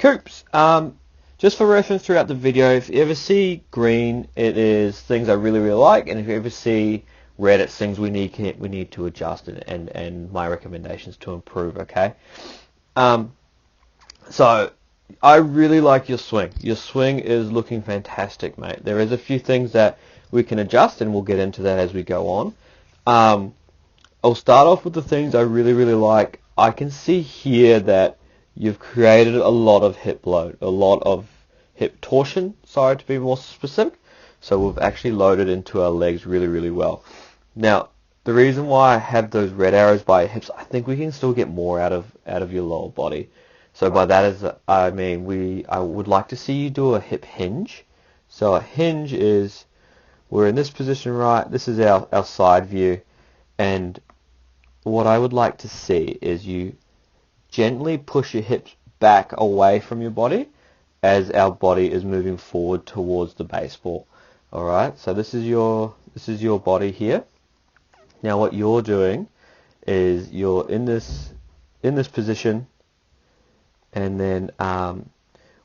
Coops. Just for reference throughout the video, if you ever see green, it is things I really like, and if you ever see red, it's things we need to adjust and my recommendations to improve. Okay. So I really like your swing. Your swing is looking fantastic, mate. There is a few things that we can adjust, and we'll get into that as we go on. I'll start off with the things I really like. I can see here that you've created a lot of hip load, a lot of hip torsion, sorry to be more specific. So we've actually loaded into our legs really well. Now, the reason why I have those red arrows by your hips, I think we can still get more out of your lower body. So by that is, I mean, I would like to see you do a hip hinge. So a hinge is, we're in this position, right? This is our side view, and what I would like to see is you gently push your hips back away from your body as our body is moving forward towards the baseball. Alright, so this is your body here. Now what you're doing is you're in this position, and then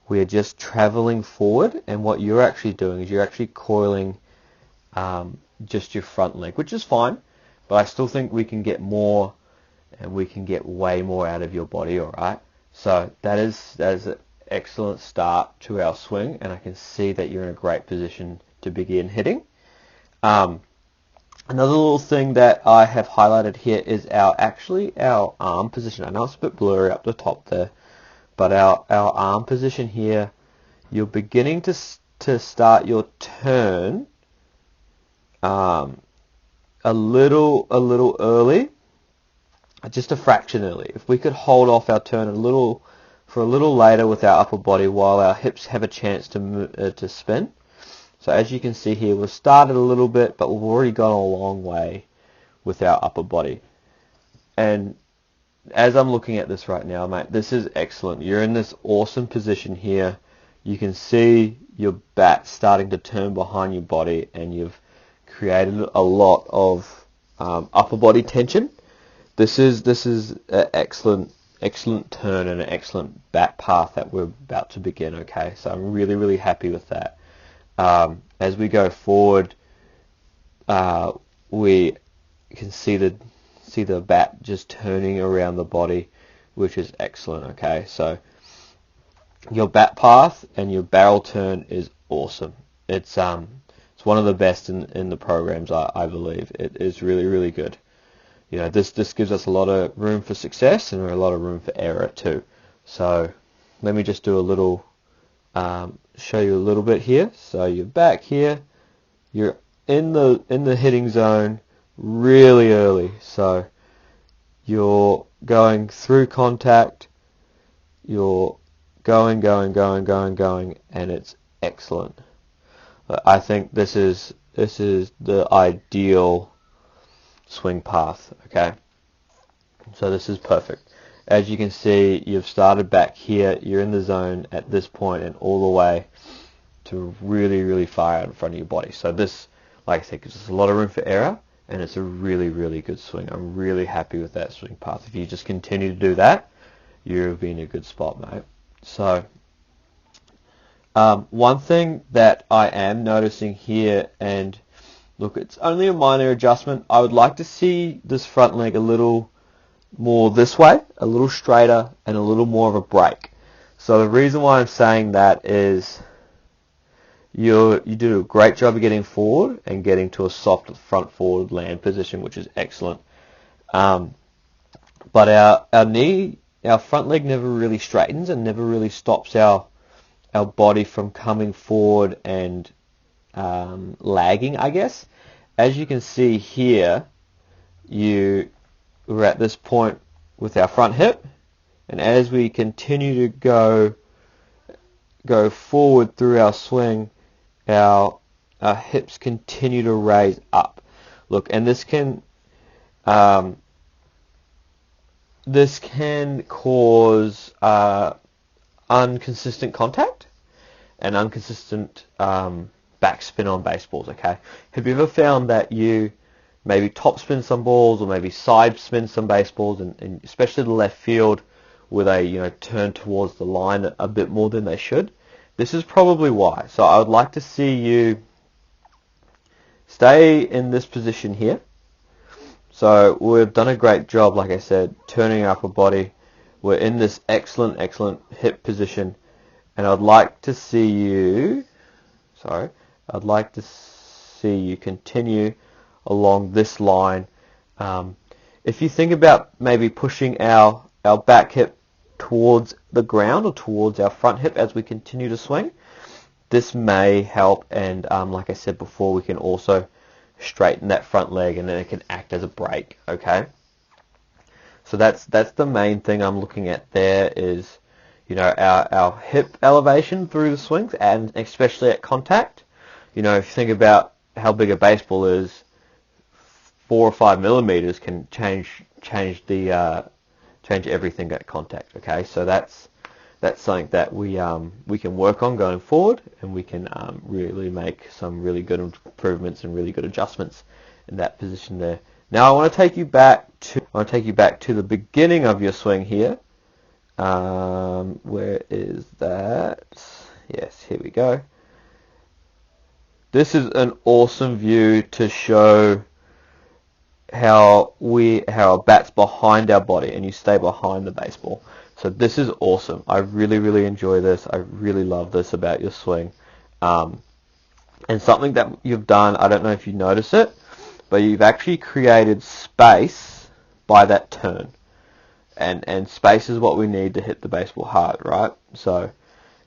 we're just traveling forward, and what you're actually doing is you're actually coiling just your front leg, which is fine, but I still think we can get more, and we can get way more out of your body. Alright, so that is an excellent start to our swing, and I can see that you're in a great position to begin hitting. Another little thing that I have highlighted here is our arm position. I know it's a bit blurry up the top there, but our arm position here, you're beginning to start your turn a little early, just a fraction early. If we could hold off our turn for a little later with our upper body while our hips have a chance to spin. So as you can see here, we've started a little bit, but we've already gone a long way with our upper body. And as I'm looking at this right now, mate, this is excellent. You're in this awesome position here. You can see your bat starting to turn behind your body, and you've created a lot of upper body tension. This is an excellent turn and an excellent bat path that we're about to begin. Okay, so I'm really happy with that. As we go forward, we can see the bat just turning around the body, which is excellent. Okay, so your bat path and your barrel turn is awesome. It's one of the best in the programs, I believe. It is really good. You know, this gives us a lot of room for success and a lot of room for error too. So let me just do a little, show you a little bit here. So you're back here, you're in the hitting zone really early. So you're going through contact, you're going, and it's excellent. I think this is the ideal swing path. Okay, so this is perfect. As you can see, you've started back here, you're in the zone at this point, and all the way to really far out in front of your body. So this, like I said, gives us a lot of room for error, and it's a really good swing. I'm really happy with that swing path. If you just continue to do that, you'll be in a good spot, mate. So one thing that I am noticing here, and look, it's only a minor adjustment, I would like to see this front leg a little more this way, a little straighter, and a little more of a break. So the reason why I'm saying that is you do a great job of getting forward and getting to a soft front forward land position, which is excellent. But our front leg never really straightens and never really stops our body from coming forward and lagging, I guess. As you can see here, we're at this point with our front hip, and as we continue to go forward through our swing, our hips continue to raise up. Look, and this can cause inconsistent contact and inconsistent backspin on baseballs. Okay, have you ever found that you maybe top spin some balls or maybe side spin some baseballs, and especially the left field, where they, turn towards the line a bit more than they should. This is probably why. So I would like to see you stay in this position here. So we've done a great job, like I said, turning our upper body. We're in this excellent hip position, and I'd like to see you continue along this line. If you think about maybe pushing our back hip towards the ground or towards our front hip as we continue to swing, this may help. And like I said before, we can also straighten that front leg, and then it can act as a brake. Okay, so that's the main thing I'm looking at there is, our hip elevation through the swings, and especially at contact. If you think about how big a baseball is, 4 or 5 millimeters can change everything at contact. Okay, so that's something that we can work on going forward, and we can really make some really good improvements and really good adjustments in that position there. Now I want to take you back to the beginning of your swing here. Where is that? Yes, here we go. This is an awesome view to show how our bat's behind our body, and you stay behind the baseball. So this is awesome. I really enjoy this. I really love this about your swing. And something that you've done, I don't know if you notice it, but you've actually created space by that turn. And space is what we need to hit the baseball hard, right? So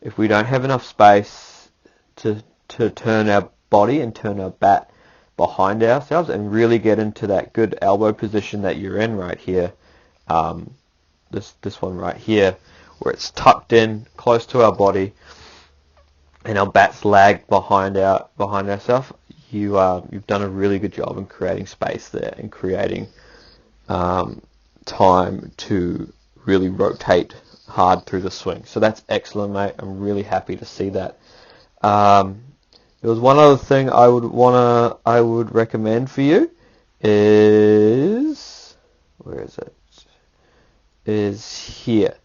if we don't have enough space to turn our body and turn our bat behind ourselves and really get into that good elbow position that you're in right here, this one right here, where it's tucked in close to our body and our bat's lagged behind ourselves, you've done a really good job in creating space there and creating time to really rotate hard through the swing. So that's excellent, mate. I'm really happy to see that. There was one other thing I would recommend for you is, where is it? Is here.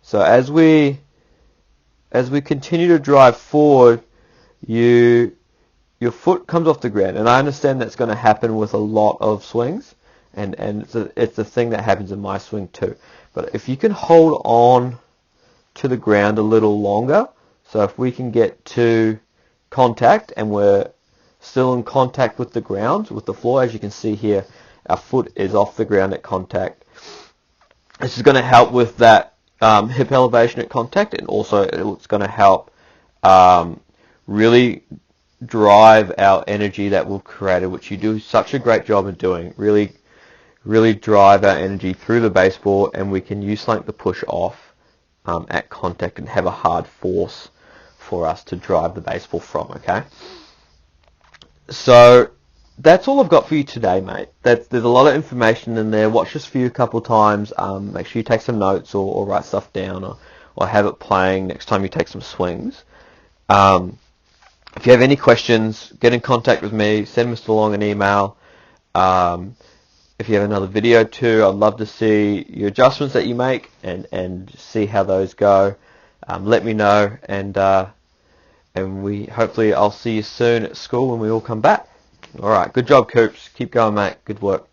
So as we continue to drive forward, your foot comes off the ground, and I understand that's going to happen with a lot of swings, and it's a thing that happens in my swing too. But if you can hold on to the ground a little longer, so if we can get to contact and we're still in contact with the ground, with the floor, as you can see here, our foot is off the ground at contact. This is going to help with that hip elevation at contact, and also it's going to help really drive our energy that we've created, which you do such a great job in doing. Really drive our energy through the baseball, and we can use like the push off at contact and have a hard force for us to drive the baseball from. Okay, so that's all I've got for you today, mate. There's a lot of information in there. Watch this for you a couple times. Make sure you take some notes or write stuff down, or have it playing next time you take some swings. If you have any questions, get in contact with me. Send Mr. Long an email. If you have another video too, I'd love to see your adjustments that you make and see how those go. Let me know, and hopefully I'll see you soon at school when we all come back. All right, good job, Coops. Keep going, mate. Good work.